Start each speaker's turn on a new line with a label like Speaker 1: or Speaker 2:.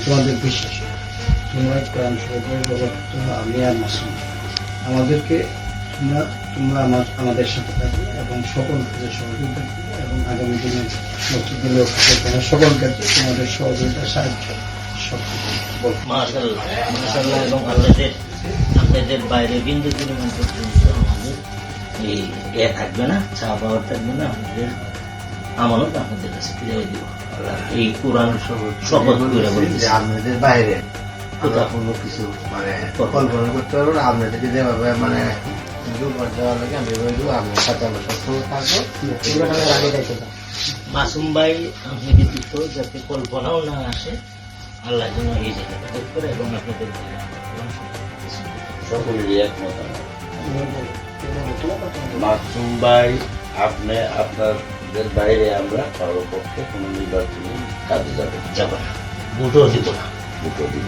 Speaker 1: তোমাদের বিশ্বাস তোমরা কোরআন শরীফের প্রবর্তক আমি আর মাসুম আমাদেরকে তোমরা আমাদের সাথে থাকবে এবং সকল কাজে সহযোগিতা করবে এবং আগামী দিনে বক্তব্য লক্ষ্য করবে সকল ক্ষেত্রে তোমাদের সহযোগিতা সাহায্য
Speaker 2: মাশাআল্লাহ মাশাআল্লাহ এবং আপনাদের বাইরে বিন্দু পরিমাণ পর্যন্ত আমাদের এই থাকবে না, চা পাওয়ার থাকবে না, আমাদের আমানত আপনাদের কাছে ফিরে দিব। এই কোরআন শপথ করে বলছি
Speaker 3: আপনাদের বাইরে কোনো কিছু মানে কল্পনা করতে পারবো না। আপনাদেরকে যেভাবে মানে
Speaker 2: মাসুম ভাই আপনি ব্যতীত যাতে কল্পনাও না আসে, আল্লাহ যেন এই জায়গাটা ভোগ করে এবং আপনাদের
Speaker 4: সকলেরই একমত। মাসুম ভাই আপনি আপনাদের বাইরে আমরা কারোর পক্ষে কোনো নির্বাচনী কাজে যাব
Speaker 2: না, ভোটও দিব না।
Speaker 4: ভোটও দিব।